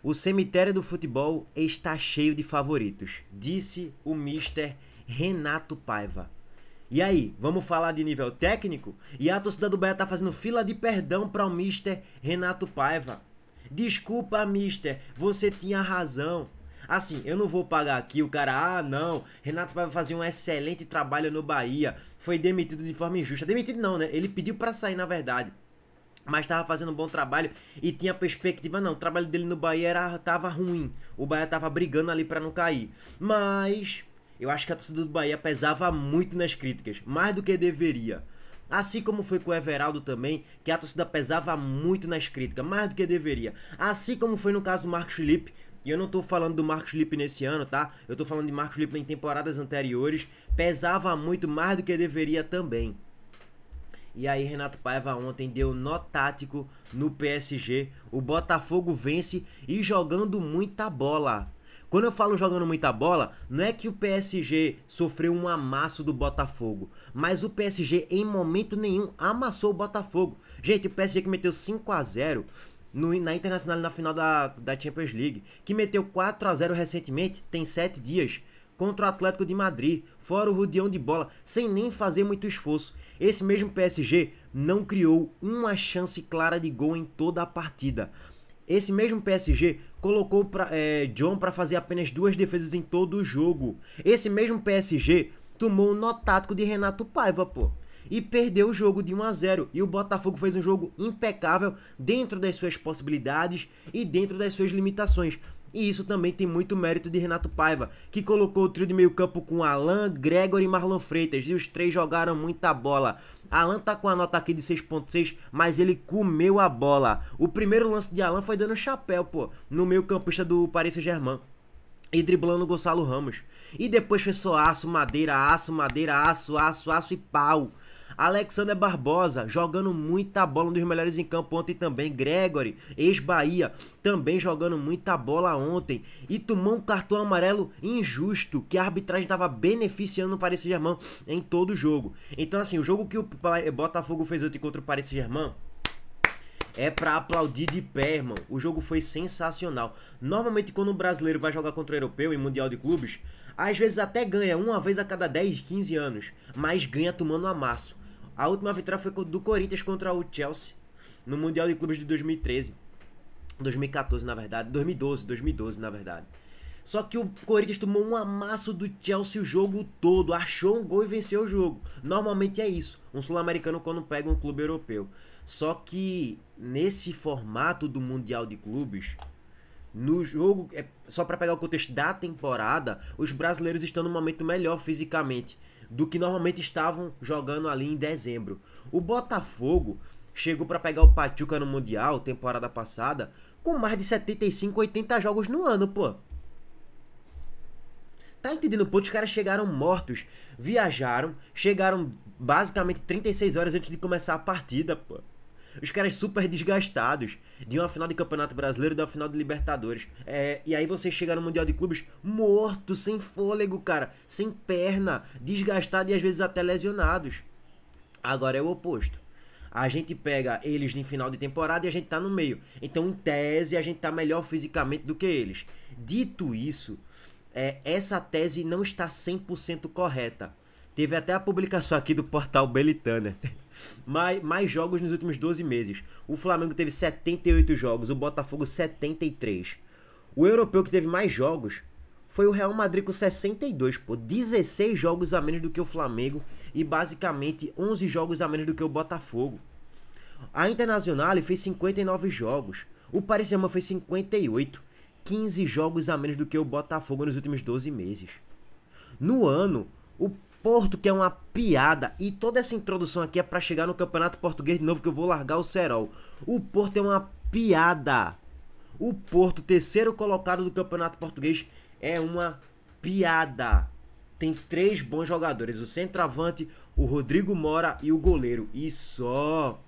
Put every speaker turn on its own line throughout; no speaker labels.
O cemitério do futebol está cheio de favoritos, disse o Mister Renato Paiva. E aí, vamos falar de nível técnico? E a torcida do Bahia tá fazendo fila de perdão para o Mister Renato Paiva. Desculpa, Mister, você tinha razão. Assim, eu não vou pagar aqui o cara, não, Renato Paiva fazia um excelente trabalho no Bahia, foi demitido de forma injusta. Demitido não, né? Ele pediu para sair, na verdade. Mas estava fazendo um bom trabalho e tinha perspectiva, não. O trabalho dele no Bahia tava ruim. O Bahia tava brigando ali para não cair. Mas eu acho que a torcida do Bahia pesava muito nas críticas, mais do que deveria. Assim como foi com o Everaldo também, que a torcida pesava muito nas críticas, mais do que deveria. Assim como foi no caso do Marcos Felipe. E eu não tô falando do Marcos Felipe nesse ano, tá? Eu tô falando de Marcos Felipe em temporadas anteriores. Pesava muito, mais do que deveria também. E aí Renato Paiva ontem deu nó tático no PSG. O Botafogo vence e jogando muita bola. Quando eu falo jogando muita bola, não é que o PSG sofreu um amasso do Botafogo, mas o PSG em momento nenhum amassou o Botafogo. Gente, o PSG que meteu 5-0 na Internacional na final da Champions League, que meteu 4-0 recentemente, tem 7 dias, contra o Atlético de Madrid, fora o rodeão de bola, sem nem fazer muito esforço. Esse mesmo PSG não criou uma chance clara de gol em toda a partida. Esse mesmo PSG colocou John para fazer apenas 2 defesas em todo o jogo. Esse mesmo PSG tomou um nó tático de Renato Paiva, pô. E perdeu o jogo de 1-0. E o Botafogo fez um jogo impecável dentro das suas possibilidades e dentro das suas limitações. E isso também tem muito mérito de Renato Paiva, que colocou o trio de meio campo com Alan, Gregory e Marlon Freitas. E os três jogaram muita bola. Alan tá com a nota aqui de 6.6, mas ele comeu a bola. O primeiro lance de Alan foi dando chapéu, pô, no meio campista do Paris Saint-Germain. E driblando o Gonçalo Ramos. E depois foi só aço, madeira, aço e pau. Alexander Barbosa jogando muita bola, um dos melhores em campo ontem também. Gregory, ex-Bahia, também jogando muita bola ontem. E tomou um cartão amarelo injusto, que a arbitragem estava beneficiando o Paris Saint-Germain em todo o jogo. Então assim, o jogo que o Botafogo fez ontem contra o Paris Saint-Germain é pra aplaudir de pé, irmão. O jogo foi sensacional. Normalmente quando um brasileiro vai jogar contra o europeu em Mundial de Clubes, às vezes até ganha uma vez a cada 10, 15 anos, mas ganha tomando amasso. A última vitória foi do Corinthians contra o Chelsea, no Mundial de Clubes de 2013. 2014, na verdade. 2012, na verdade. Só que o Corinthians tomou um amasso do Chelsea o jogo todo, achou um gol e venceu o jogo. Normalmente é isso, um sul-americano quando pega um clube europeu. Só que nesse formato do Mundial de Clubes, no jogo, só para pegar o contexto da temporada, os brasileiros estão num momento melhor fisicamente do que normalmente estavam jogando ali em dezembro. O Botafogo chegou para pegar o Pachuca no Mundial, temporada passada, com mais de 75, 80 jogos no ano, pô. Tá entendendo? Pô, os caras chegaram mortos, viajaram, chegaram basicamente 36 horas antes de começar a partida, pô. Os caras super desgastados de uma final de Campeonato Brasileiro e da final de Libertadores. E aí você chega no Mundial de Clubes morto, sem fôlego, cara. Sem perna, desgastado e às vezes até lesionados. Agora é o oposto. A gente pega eles em final de temporada e a gente tá no meio. Então, em tese, a gente tá melhor fisicamente do que eles. Dito isso, essa tese não está 100% correta. Teve até a publicação aqui do portal Belitana. Mais jogos nos últimos 12 meses. O Flamengo teve 78 jogos, o Botafogo 73. O europeu que teve mais jogos foi o Real Madrid com 62, pô. 16 jogos a menos do que o Flamengo e basicamente 11 jogos a menos do que o Botafogo. A Internacional fez 59 jogos. O Paris Saint-Germain fez 58. 15 jogos a menos do que o Botafogo nos últimos 12 meses. No ano, o Porto, que é uma piada, e toda essa introdução aqui é pra chegar no Campeonato Português de novo, que eu vou largar o cerol. O Porto é uma piada. O Porto, terceiro colocado do Campeonato Português, é uma piada. Tem 3 bons jogadores, o centroavante, o Rodrigo Mora e o goleiro. E só.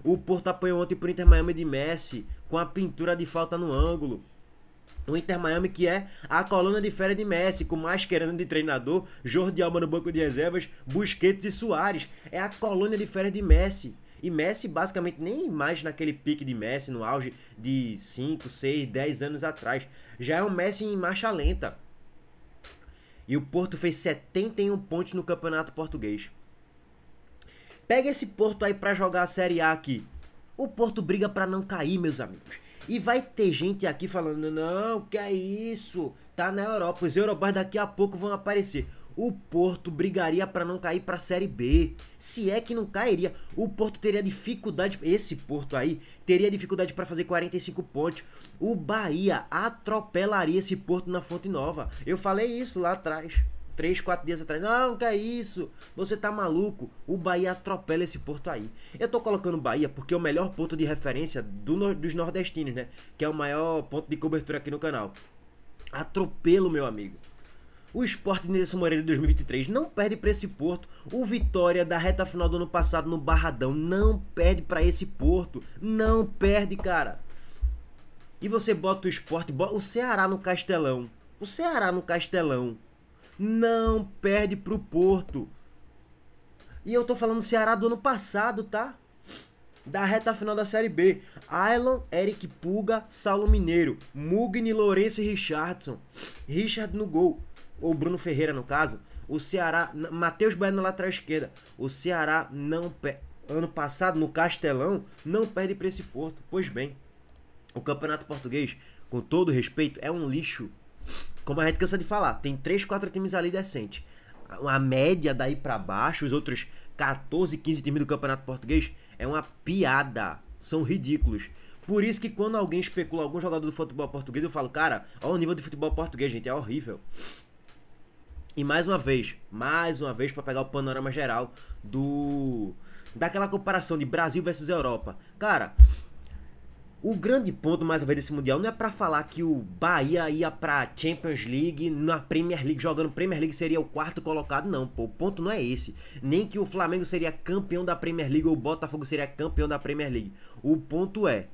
O Porto apanhou ontem pro Inter Miami de Messi, com a pintura de falta no ângulo. O Inter Miami, que é a coluna de férias de Messi, com Mascherano de treinador, Jordi Alba no banco de reservas, Busquets e Suárez. É a colônia de férias de Messi. E Messi basicamente nem mais naquele pique de Messi, no auge de 5, 6, 10 anos atrás. Já é um Messi em marcha lenta. E o Porto fez 71 pontos no Campeonato Português. Pega esse Porto aí pra jogar a Série A aqui. O Porto briga pra não cair, meus amigos. E vai ter gente aqui falando, não, que é isso? Tá na Europa, os europeus daqui a pouco vão aparecer. O Porto brigaria para não cair para a Série B. Se é que não cairia, o Porto teria dificuldade, esse Porto aí, teria dificuldade para fazer 45 pontos. O Bahia atropelaria esse Porto na Fonte Nova. Eu falei isso lá atrás, 3, 4 dias atrás. Não, que é isso? Você tá maluco? O Bahia atropela esse Porto aí. Eu tô colocando o Bahia porque é o melhor ponto de referência dos nordestinos, né? Que é o maior ponto de cobertura aqui no canal. Atropelo, meu amigo. O Sport de Nilson Moreira de 2023 não perde para esse Porto. O Vitória da reta final do ano passado no Barradão não perde para esse Porto. Não perde, cara. E você bota o Sport, o Ceará no Castelão. O Ceará no Castelão não perde pro Porto. E eu tô falando Ceará do ano passado, tá? Da reta final da Série B. Ailon, Eric Puga, Saulo Mineiro, Mugni, Lourenço e Richardson. Richard no gol. Ou Bruno Ferreira, no caso. O Ceará, Matheus Bueno na lateral esquerda. O Ceará não ano passado, no Castelão, não perde para esse Porto. Pois bem, o Campeonato Português, com todo respeito, é um lixo. Como a gente cansa de falar, tem 3, 4 times ali decentes. A média daí para baixo, os outros 14, 15 times do Campeonato Português, é uma piada. São ridículos. Por isso que quando alguém especula algum jogador do futebol português, eu falo, cara, olha o nível de futebol português, gente, é horrível. E mais uma vez, para pegar o panorama geral daquela comparação de Brasil versus Europa. Cara, o grande ponto, mais uma vez, desse Mundial não é pra falar que o Bahia ia pra Champions League, na Premier League, jogando Premier League seria o 4º colocado, não, pô. O ponto não é esse. Nem que o Flamengo seria campeão da Premier League ou o Botafogo seria campeão da Premier League. O ponto é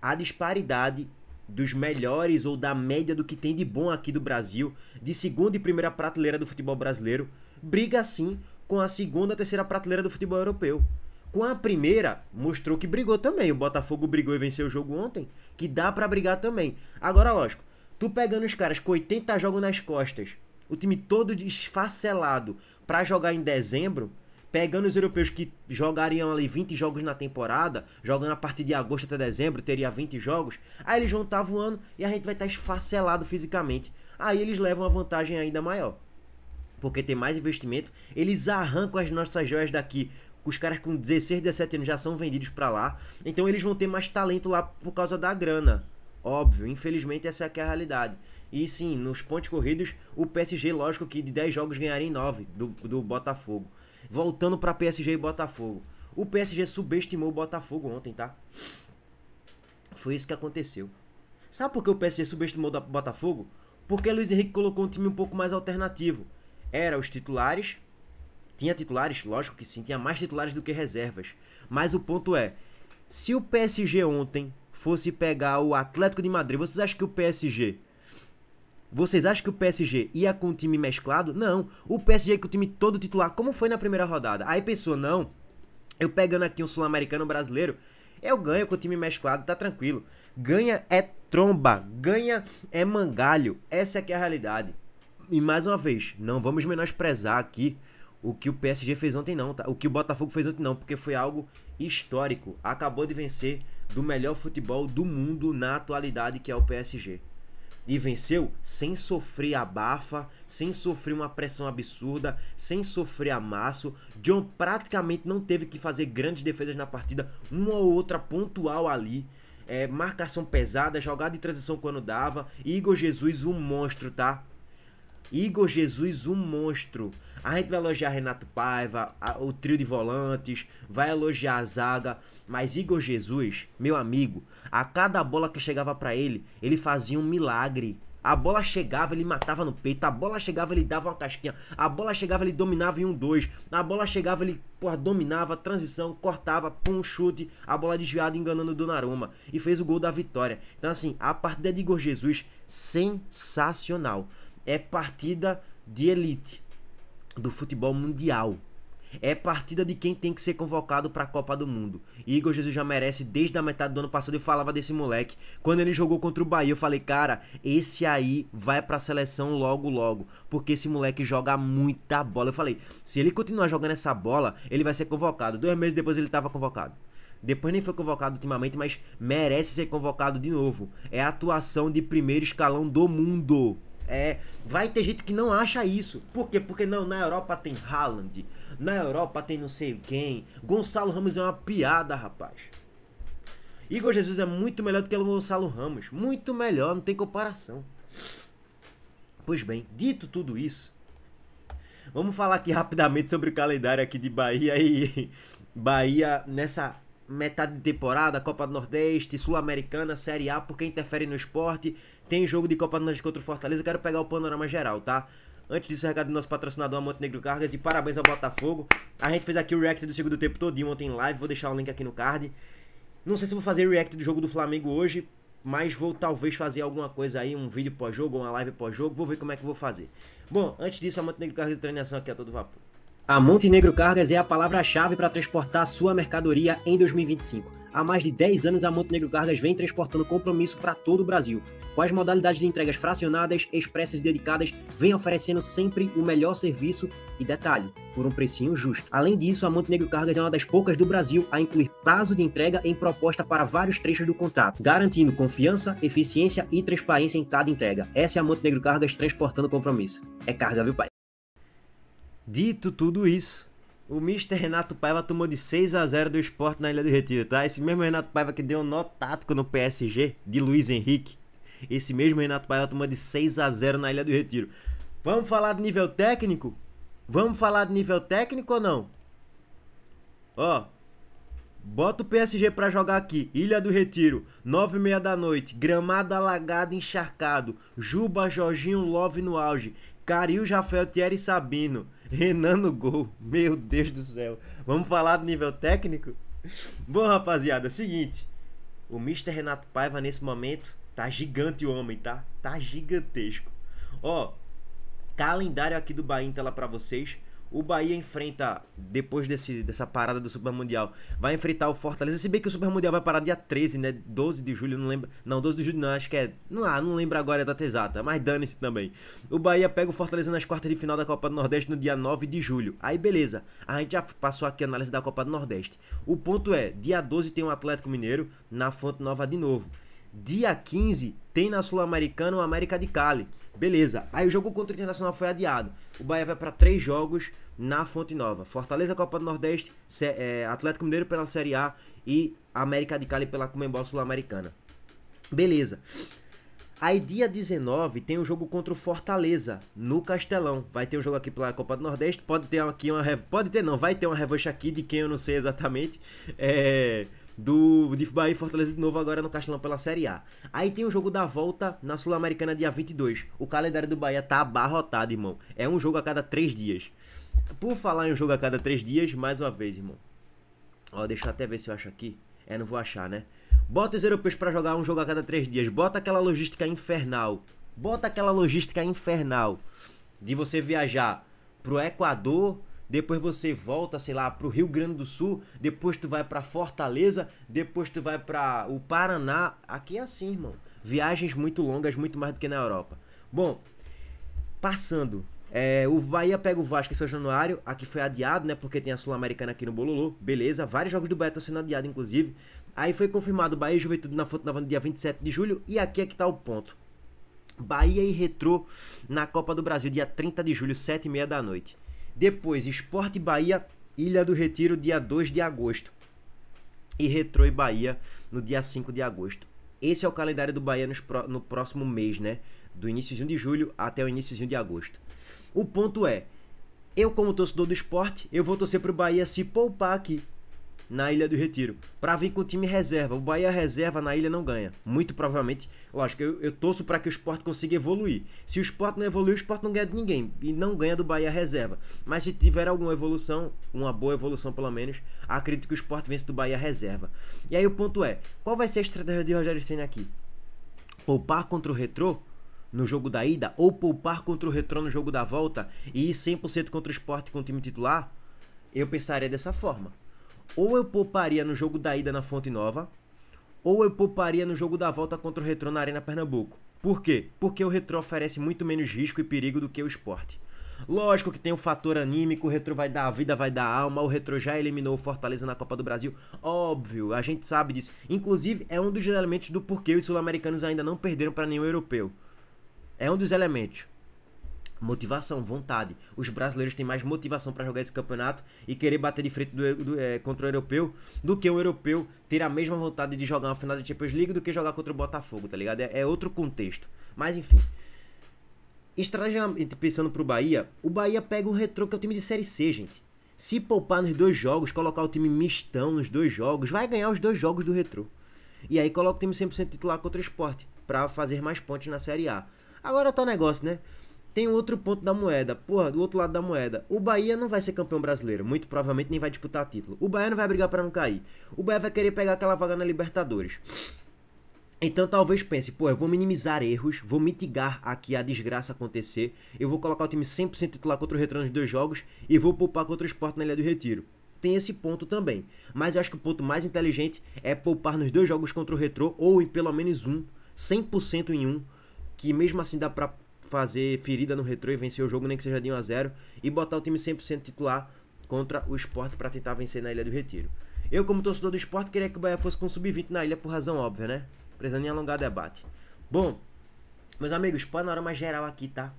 a disparidade dos melhores ou da média do que tem de bom aqui do Brasil, de segunda e primeira prateleira do futebol brasileiro, briga sim com a segunda e terceira prateleira do futebol europeu. Com a primeira, mostrou que brigou também. O Botafogo brigou e venceu o jogo ontem, que dá pra brigar também. Agora, lógico, tu pegando os caras com 80 jogos nas costas, o time todo desfacelado pra jogar em dezembro, pegando os europeus que jogariam ali 20 jogos na temporada, jogando a partir de agosto até dezembro, teria 20 jogos, aí eles vão estar voando e a gente vai estar esfacelado fisicamente. Aí eles levam uma vantagem ainda maior. Porque tem mais investimento, eles arrancam as nossas joias daqui. Os caras com 16, 17 anos já são vendidos pra lá. Então eles vão ter mais talento lá por causa da grana. Óbvio, infelizmente essa é que é a realidade. E sim, nos pontos corridos, o PSG, lógico que de 10 jogos ganharia em 9 do Botafogo. Voltando pra PSG e Botafogo. O PSG subestimou o Botafogo ontem, tá? Foi isso que aconteceu. Sabe por que o PSG subestimou o Botafogo? Porque Luiz Henrique colocou um time um pouco mais alternativo. Era os titulares. Tinha titulares? Lógico que sim. Tinha mais titulares do que reservas. Mas o ponto é, se o PSG ontem fosse pegar o Atlético de Madrid, vocês acham que o PSG ia com o time mesclado? Não. O PSG com o time todo titular, como foi na primeira rodada. Aí pensou, não, eu pegando aqui um sul-americano brasileiro, eu ganho com o time mesclado, tá tranquilo. Ganha é tromba, ganha é mangalho. Essa aqui é a realidade. E mais uma vez, não vamos menosprezar aqui o que o PSG fez ontem não, tá? O que o Botafogo fez ontem não, porque foi algo histórico. Acabou de vencer do melhor futebol do mundo na atualidade, que é o PSG. E venceu sem sofrer abafa, sem sofrer uma pressão absurda, sem sofrer amasso. John praticamente não teve que fazer grandes defesas na partida, uma ou outra pontual ali. Marcação pesada, jogada de transição quando dava. Igor Jesus, um monstro, tá? Igor Jesus, um monstro. A gente vai elogiar Renato Paiva, o trio de volantes, vai elogiar a zaga, mas Igor Jesus, meu amigo, a cada bola que chegava pra ele, ele fazia um milagre. A bola chegava, ele matava no peito, a bola chegava, ele dava uma casquinha, a bola chegava, ele dominava em 1-2, a bola chegava, ele dominava, transição, cortava, pum, chute, a bola desviada enganando o Donnarumma e fez o gol da vitória. Então assim, a partida de Igor Jesus, sensacional. É partida de elite do futebol mundial. É partida de quem tem que ser convocado para a Copa do Mundo. Igor Jesus já merece desde a metade do ano passado. Eu falava desse moleque. Quando ele jogou contra o Bahia, eu falei, cara, esse aí vai para a seleção logo logo, porque esse moleque joga muita bola. Eu falei, se ele continuar jogando essa bola, ele vai ser convocado. 2 meses depois ele estava convocado. Depois nem foi convocado ultimamente, mas merece ser convocado de novo. É a atuação de primeiro escalão do mundo. Vai ter gente que não acha isso. Por quê? Porque não, na Europa tem Haaland, na Europa tem não sei quem. Gonçalo Ramos é uma piada, rapaz. Igor Jesus é muito melhor do que o Gonçalo Ramos. Muito melhor, não tem comparação. Pois bem, dito tudo isso, vamos falar aqui rapidamente sobre o calendário aqui de Bahia e Bahia nessa metade de temporada, Copa do Nordeste, Sul-Americana, Série A, porque interfere no esporte. Tem jogo de Copa do Nordeste contra o Fortaleza. Eu quero pegar o panorama geral, tá? Antes disso, recado do nosso patrocinador, a Montenegro Cargas, e parabéns ao Botafogo. A gente fez aqui o react do segundo tempo todinho ontem em live, vou deixar o link aqui no card. Não sei se vou fazer o react do jogo do Flamengo hoje, mas vou talvez fazer alguma coisa aí, um vídeo pós-jogo, uma live pós-jogo, vou ver como é que eu vou fazer. Bom, antes disso, a Montenegro Cargas de treinação aqui a todo vapor. A Montenegro Cargas é a palavra-chave para transportar sua mercadoria em 2025. Há mais de 10 anos, a Montenegro Cargas vem transportando compromisso para todo o Brasil. Com as modalidades de entregas fracionadas, expressas e dedicadas, vem oferecendo sempre o melhor serviço e detalhe, por um precinho justo. Além disso, a Montenegro Cargas é uma das poucas do Brasil a incluir prazo de entrega em proposta para vários trechos do contrato, garantindo confiança, eficiência e transparência em cada entrega. Essa é a Montenegro Cargas transportando compromisso. É carga, viu, pai? Dito tudo isso, o Mister Renato Paiva tomou de 6-0 do Sport na Ilha do Retiro, tá? Esse mesmo Renato Paiva que deu um nó tático no PSG de Luiz Henrique. Esse mesmo Renato Paiva tomou de 6-0 na Ilha do Retiro. Vamos falar de nível técnico? Vamos falar de nível técnico ou não? Ó, bota o PSG pra jogar aqui. Ilha do Retiro, 9h30 da noite. Gramado alagado, encharcado. Juba, Jorginho, Love no auge. Caril, Rafael, Thierry Sabino. Renan no gol. Meu Deus do céu. Vamos falar do nível técnico? Bom, rapaziada, seguinte. O Mister Renato Paiva nesse momento tá gigante o homem, tá? Tá gigantesco. Ó, calendário aqui do Bahia em tela pra vocês. O Bahia enfrenta, depois dessa parada do Super Mundial, vai enfrentar o Fortaleza. Se bem que o Super Mundial vai parar dia 13, né? 12 de julho, não lembro. Não, 12 de julho não, acho que é... Não lembro agora a data exata, mas dane-se também. O Bahia pega o Fortaleza nas quartas de final da Copa do Nordeste no dia 9 de julho. Aí beleza, a gente já passou aqui a análise da Copa do Nordeste. O ponto é, dia 12 tem o Atlético Mineiro na Fonte Nova de novo. Dia 15 tem na Sul-Americana o América de Cali. Beleza, aí o jogo contra o Internacional foi adiado. O Bahia vai para 3 jogos na Fonte Nova. Fortaleza, Copa do Nordeste, Atlético Mineiro pela Série A e América de Cali pela Conmebol Sul-Americana. Beleza. Aí dia 19 tem o jogo contra o Fortaleza no Castelão. Vai ter um jogo aqui pela Copa do Nordeste. Pode ter aqui vai ter uma revanche aqui de quem eu não sei exatamente. De Bahia e Fortaleza de novo agora no Castelão pela Série A. Aí tem o jogo da volta na Sul-Americana dia 22. O calendário do Bahia tá abarrotado, irmão. É um jogo a cada 3 dias. Por falar em um jogo a cada 3 dias, mais uma vez, irmão. Ó, deixa eu até ver se eu acho aqui. Não vou achar, né? Bota os europeus pra jogar um jogo a cada 3 dias. Bota aquela logística infernal. De você viajar pro Equador, depois você volta, sei lá, pro Rio Grande do Sul, depois tu vai pra Fortaleza, depois tu vai pra o Paraná. Aqui é assim, irmão. Viagens muito longas, muito mais do que na Europa. Bom, passando. O Bahia pega o Vasco em São Januário. Aqui foi adiado, né? Porque tem a Sul-Americana aqui no Bololô. Beleza, vários jogos do Bahia estão sendo adiados, inclusive. Aí foi confirmado Bahia e Juventude na Fonte Nova no dia 27 de julho. E aqui é que tá o ponto. Bahia e Retrô na Copa do Brasil, dia 30 de julho, 7h30 da noite. Depois, Sport e Bahia, Ilha do Retiro, dia 2 de agosto. E Retrô e Bahia no dia 5 de agosto. Esse é o calendário do Bahia no próximo mês, né? Do iníciozinho de julho até o iníciozinho de agosto. O ponto é, eu como torcedor do Sport, eu vou torcer pro Bahia se poupar aqui na Ilha do Retiro, pra vir com o time reserva. O Bahia reserva na ilha não ganha. Muito provavelmente, lógico, eu torço pra que o Sport consiga evoluir. Se o Sport não evoluir, o Sport não ganha de ninguém. E não ganha do Bahia reserva. Mas se tiver alguma evolução, uma boa evolução pelo menos, acredito que o Sport vence do Bahia reserva. E aí o ponto é, qual vai ser a estratégia de Rogério Ceni aqui? Poupar contra o Retrô no jogo da ida? Ou poupar contra o Retrô no jogo da volta? E ir 100% contra o Sport com o time titular? Eu pensaria dessa forma. Ou eu pouparia no jogo da ida na Fonte Nova, ou eu pouparia no jogo da volta contra o Retrô na Arena Pernambuco. Por quê? Porque o Retrô oferece muito menos risco e perigo do que o Sport. Lógico que tem o fator anímico, o Retrô vai dar a vida, vai dar a alma, o Retrô já eliminou o Fortaleza na Copa do Brasil. Óbvio, a gente sabe disso. Inclusive, é um dos elementos do porquê os sul-americanos ainda não perderam para nenhum europeu. É um dos elementos. Motivação, vontade. Os brasileiros têm mais motivação para jogar esse campeonato e querer bater de frente contra o europeu do que o europeu ter a mesma vontade de jogar uma final da Champions League do que jogar contra o Botafogo, tá ligado? É outro contexto. Mas enfim. Estrategicamente pensando pro Bahia, o Bahia pega um Retrô que é o time de Série C, gente. Se poupar nos 2 jogos, colocar o time mistão nos 2 jogos, vai ganhar os 2 jogos do Retrô. E aí coloca o time 100% titular contra o Sport, pra fazer mais pontos na Série A. Agora tá o negócio, né? Tem um outro ponto da moeda. Porra, do outro lado da moeda. O Bahia não vai ser campeão brasileiro. Muito provavelmente nem vai disputar título. O Bahia não vai brigar pra não cair. O Bahia vai querer pegar aquela vaga na Libertadores. Então talvez pense, pô, eu vou minimizar erros, vou mitigar aqui a desgraça acontecer, eu vou colocar o time 100% titular contra o Retrô nos 2 jogos e vou poupar contra o Sport na Ilha do Retiro. Tem esse ponto também. Mas eu acho que o ponto mais inteligente é poupar nos 2 jogos contra o Retrô, ou em pelo menos um, 100% em um, que mesmo assim dá pra fazer ferida no Retrô e vencer o jogo, nem que seja de 1 a 0, e botar o time 100% titular contra o Sport pra tentar vencer na Ilha do Retiro. Eu, como torcedor do Sport, queria que o Bahia fosse com sub-20 na ilha por razão óbvia, né? Precisando nem alongar debate. Bom, meus amigos, panorama geral aqui, tá?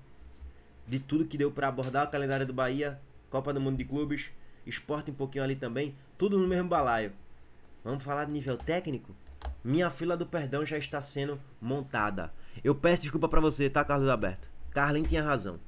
De tudo que deu pra abordar, o calendário do Bahia, Copa do Mundo de Clubes, Sport um pouquinho ali também, tudo no mesmo balaio. Vamos falar de nível técnico? Minha fila do perdão já está sendo montada. Eu peço desculpa pra você, tá, Carlos Alberto? Carlin tinha razão.